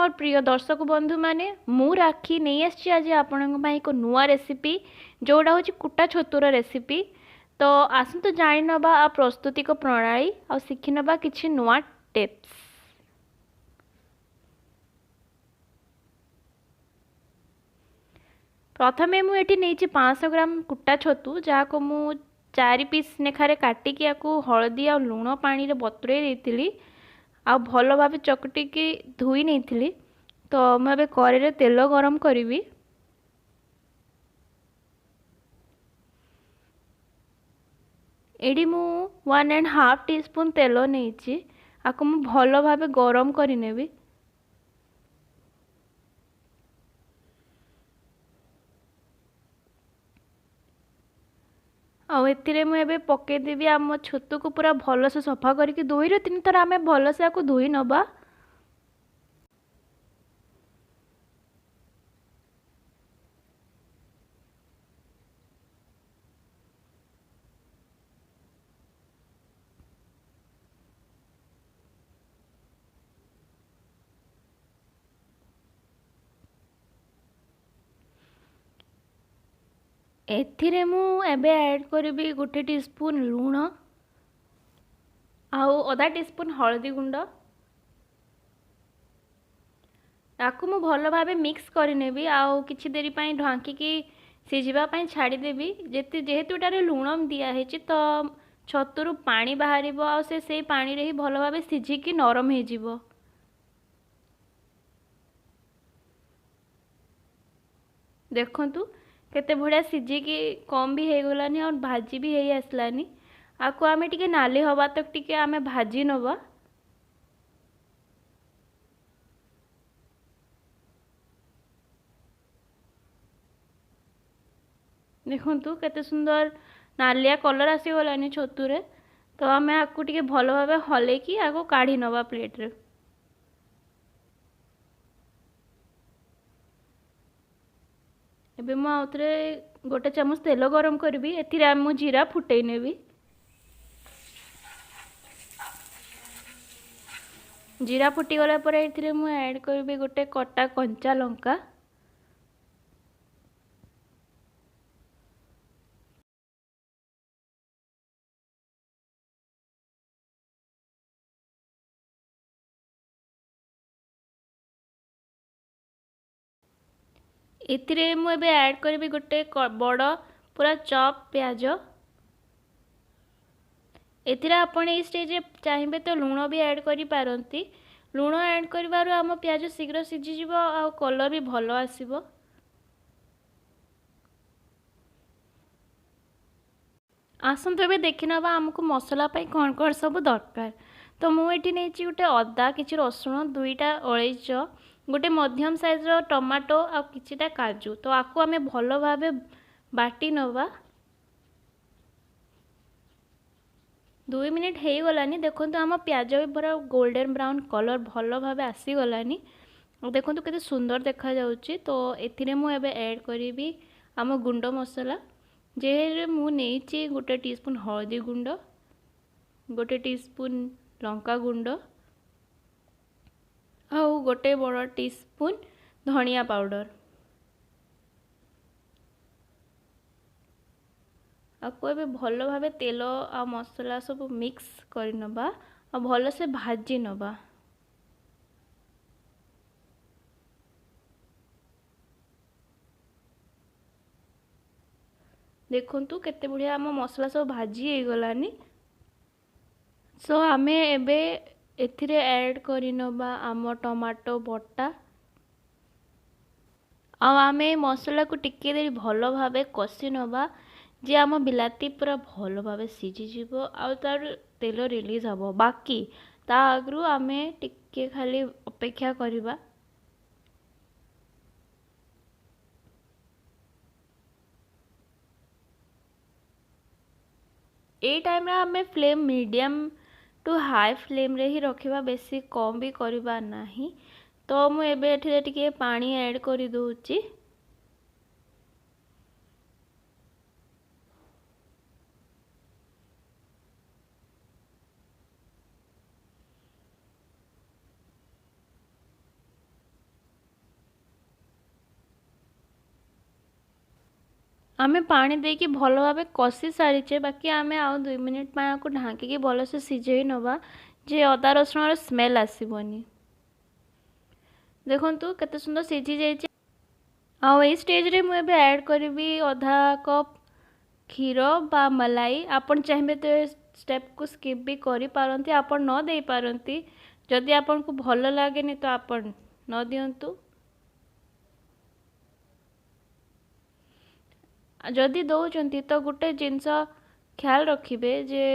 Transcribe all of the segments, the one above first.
मोर प्रिय दर्शक बंधु माने मु राखी नहीं आसी आज आपण एक नुआ रेसिपी जोड़ा हूँ कुटा छतुर रेसिपी। तो आसतु जाणी नबा आ प्रस्तुति को प्रणाली आ शिखि नबा किछि नुआ टिप्स। प्रथमे मुझे नहीं 500 ग्राम कुटा छतु जहाँ को मु 4 पीस नेखारे काटिकी या हलदी आ लुण पानी रे बतुरे देती आ भल भाव चकटिकी धोई नहीं। तो मुझे कड़े तेल गरम करी एडी मु 1.5 टीस्पून तेल नहीं आपको मु भल भाव गरम करी नेबी। आउ एथिरे मु एबे पकेदेवी आम छतु को पूरा भल से सफा करके 2 ରୁ 3 थर आम भल से धोई नबा। एथिरे मु एबे ऐड करिबी 1 टीस्पून लूण आउ आधा टीस्पून हळदी गुंड ताकू मु भल भाबे मिक्स करि नेबी आउ किछि देरी पई ढांकी की सिझिबा पई छाडी देबी। जेहेतु एटारे लूण दिया हेछि तो छतुरु पानी बाहरिबो आ से पानी रे ही भल भाबे सिझी की नरम हे जिवो। देखंतु केते बढ़िया सिझिकी कम भी हो गलानी और भाजी भी हो आसलानी। आपको आमे टिके नाली हवा तक टिके आमे भाजी नबा। देखंतु केते सुंदर नालिया कलर आसी गलानी छतुरे। तो आमे आपको टिके भल भाबे हले की आगो काढी नबा प्लेट रे। एबे मु आउतरे 1 चामच तेल गरम करबी एथिरे मु जीरा फुटै नेबी। जीरा फुटी गला पर एथिरे मु ऐड करबी 1 कटा कंचा लंका एथिरे मु एबे ऐड करबी 1 बड़ पूरा चॉप प्याज। एथिरे आपण ए स्टेज चाहिए तो लूण भी ऐड करि पारंती। लूण ऐड करिवारु आम प्याज शीघ्र सिझी जिवो आ कलर भी भलो आसीबो। आसंतु एबे देखि नबा हमकु मसला पई कोन कोन सब दरकार। तो मु एठी नेछि गोटे अदा किछि रसुण 2टा अळैच गोटे मध्यम साइज रो टमाटो आ किछिटा काजू। तो आकु आमे भलो भाबे बाटी नबा। 2 मिनिट हे गलानी। देखंतु आम प्याज भी पूरा गोल्डन ब्राउन कलर भलो भाबे आसी गलानी। देखंतु केते सुंदर देखा जाउची। तो एथिरे मु एबे ऐड करिवि आम गुंड मसला जे मु नेछि 1 टीस्पून हळदी गुंड 1 टीस्पून लंका गुंड आउ 1 बड़ टीस्पून धनिया पाउडर। आपको एबे भलो भाबे तेल आ मसला सब मिक्स करि नबा आ भलो से भाजी नबा। देखंतु केते बढ़िया आम मसला सब भाजी हे गलानी। सो आमे एबे एथिरे ऐड करि नबा आम टमाटो बटा आ आमे मसला को टिके देरी भलो भाबे कसी नबा जे आम बिलाती पूरा भलो भाबे सिझी जिवो आ तार तेल रिलीज हबो। बाकी ता आगरु आमे टिके खाली अपेक्षा करिबा। ए टाइम रे हमें flame medium to high flame रे ही रखिबा बेसी कम भी करिबा नाही। तो मु एबे एठिरे टिके पानी ऐड करि दोउची। आमे पानी देकी भल भाव कषि सारीचे बाकी आमे आउ 2 मिनिट को ढांकी भलसे सिझे नवा जे अदा रसुण स्मेल आसबनी। देखु केते सुंदर सिझी जाइए। आई स्टेज रे मुझे ऐड करी अधा कप क्षीर बा मलाई। आपण चाहिए तो स्टेप को स्किप भी करि पारंती, आपण न दे पारंती। जदि आपण को भल लगे तो आपण न दियंतु। जदि दौरान तो गोटे जिनस ख्याल रखिए जे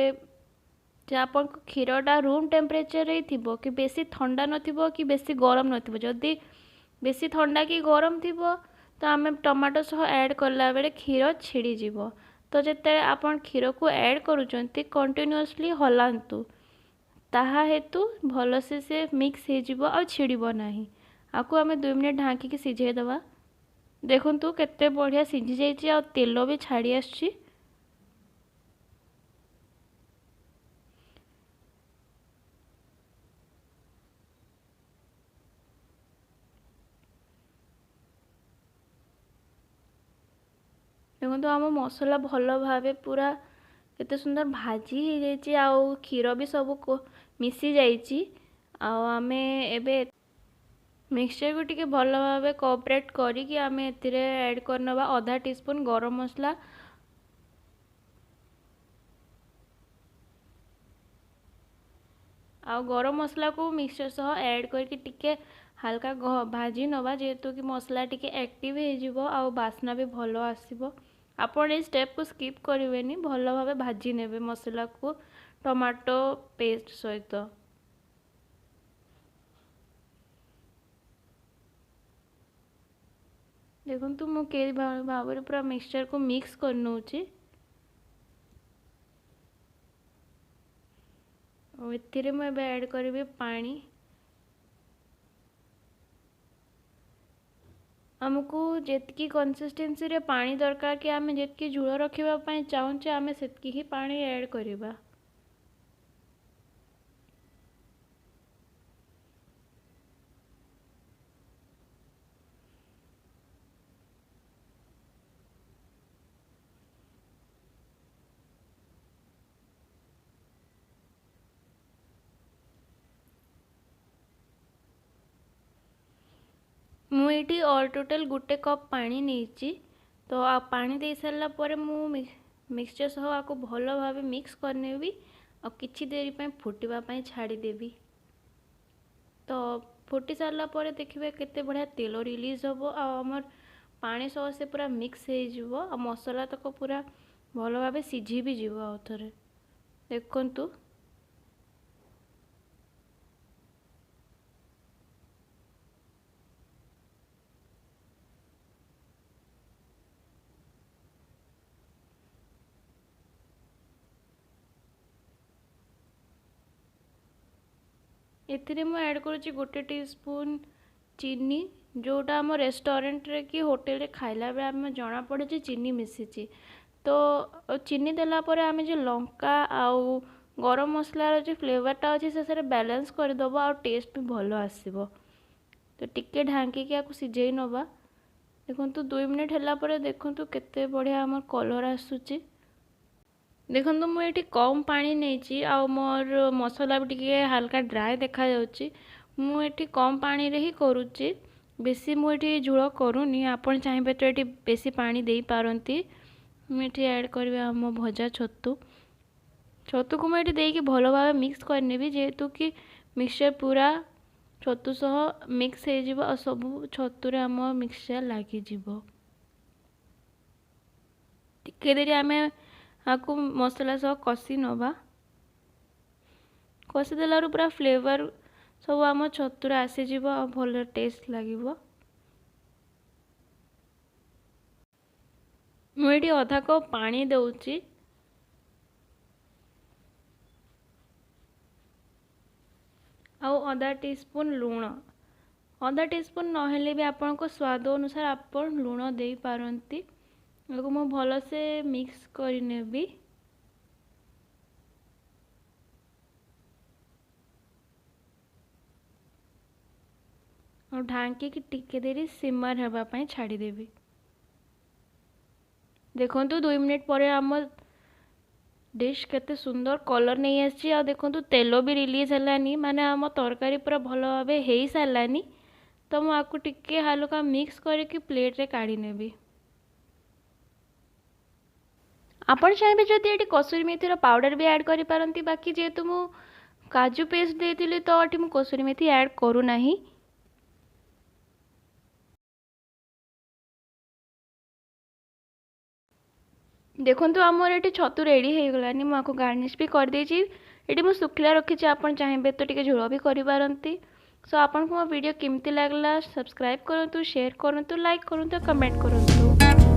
आपन क्षीरटा रूम टेम्परेचर ही थिबो कि बेसी ठंडा नथिबो कि बेसी गरम नथिबो। जदि बेसी ठंडा कि गरम थिबो तो आम टमाटो सह ऐड करला बेले क्षीर छिड़ी जीवो। तो जिते आपन क्षीर को ऐड करूचंती कंटिन्यूअसली हलांतु, ताहा हेतु भलसे से मिक्स हो जीवो आ छिड़िबो नाही। आकु आमे 2 मिनिट ढांकी के सिझे दबा। देखंतु केते बढ़िया सिझी जाइए आ तेल भी छाड़ी आछी। देखो आम मसला भल भावे पूरा केते सुंदर भाजी हो जाइए आउ क्षीर भी सब मिसी जाइए। आमे एबे मिक्सचर को टिके भल भावे कोऑपरेट करी आमे एथिरे ऐड करनवा आधा टीस्पून गरम मसला आ गरम मसला को मिक्सचर सह ऐड करके टिके हल्का भाजी नवा जेहेतु कि मसला टिके एक्टिव हो जिवो आ बास्ना भी भल आसीबो। आपण ए स्टेप को स्किप करिवेनी, भल भावे भाजी नेबे मसला को टमाटो पेस्ट सहित। देखंतु मु के भाव पूरा मिक्सचर को मिक्स कर नउची। एथिरे मु एबे ऐड करिवे पानी। आमको जेतकी कंसिस्टेंसी रे पानी दरकार कि आमे जेतकी झूल रखिबा पई चाहूचे आमे सेतकी ही पानी ऐड करिबा। मुझे ऑल टोटल गोटे कप पानी नहीं तो आ पानी दे सारा पर मिक्सचर सह आपको भल भाव मिक्स करनेबी और किछि देरी पे फुटवा छाड़देवी। तो फुटी सारा पर देखिए केते बढ़िया तेल रिलीज हम आमर पानी सह से पूरा मिक्स हो मसला तक पूरा भल भाव सिझी भी जीव आउ थे। देखंतु एथिरे मु ऐड करुच्ची गोटे टीस्पून चीनी, जोटा आम रेस्टोरेंट रे कि होटल रे खाइला बेले आम जना पड़े चीनी मिसी। तो चीनी देला परे आमे जो लंका आउ गरम मसलार जो फ्लेवरटा अच्छे से बैलेंस करदेव आ टेस्ट भी भल आसब। तो टिके ढांकी आपको सिझे नवा। देखो 2 मिनिट है देखो केते बढ़िया आम कलर आसूची। देखो मुझे कम पानी नहीं आ मोर मसला भी टिके हल्का ड्राए देखा जाउची। मुझे कम पानी रे ही करुच्ची, बेसी मुझे झोल करूनी। आपण चाहिए तो ये बेसी पानी दे पारंती। मुझे ऐड करी आम भजा छतु। छतु को मुझे देकी भल भाव मिक्स करनेबी जेहेतु कि मिक्सचर पूरा छतु सह मिक्स हो सब छतु रे आम मिक्सचर लगी जीवो। टिके देरी आमे आपको मसला सह कषि नवा। कषि देला पूरा फ्लेवर सब आम छतुरे आसीज भल टेस्ट लगे। मुझे अधा कप पानी दउची। आउ आधा टीस्पून लूण, आधा टीस्पून नहेले भी आपण को स्वाद अनुसार आपण लूण दे पारंती। मु भल से मिक्स करनेबी। और ढांकी की टिके देरी सिमर हेबा पई छाड़ी देबी। देखंतु 2 मिनिट पर आम डिश केते सुंदर कलर नहीं आसी आ देखंतु तेल भी रिलीज हलानी माने आम तरकारी पूरा भल भाव हो सारानी। तो मु आपको टिके हल्का मिक्स करके प्लेट रे काढ़ी नेबी। आपण चाहिए जदि ये कसूरी मेथी पाउडर भी ऐड करि पारंती बाकी जेहेतु मु काजू पेस्ट देती तो ये मु कसूरी मेथी ऐड करू नाही। देखंतु आमर ये छतु रेडी हो गलानी मुझे गार्निश भी कर देछि। ये मु सुखला रखी आपण चाहिए तो टिके झोल भी करि पारंती। सो आपन को मो वीडियो केमती लागला सब्सक्राइब करंतु शेयर करंतु लाइक करंतु कमेंट करंतु।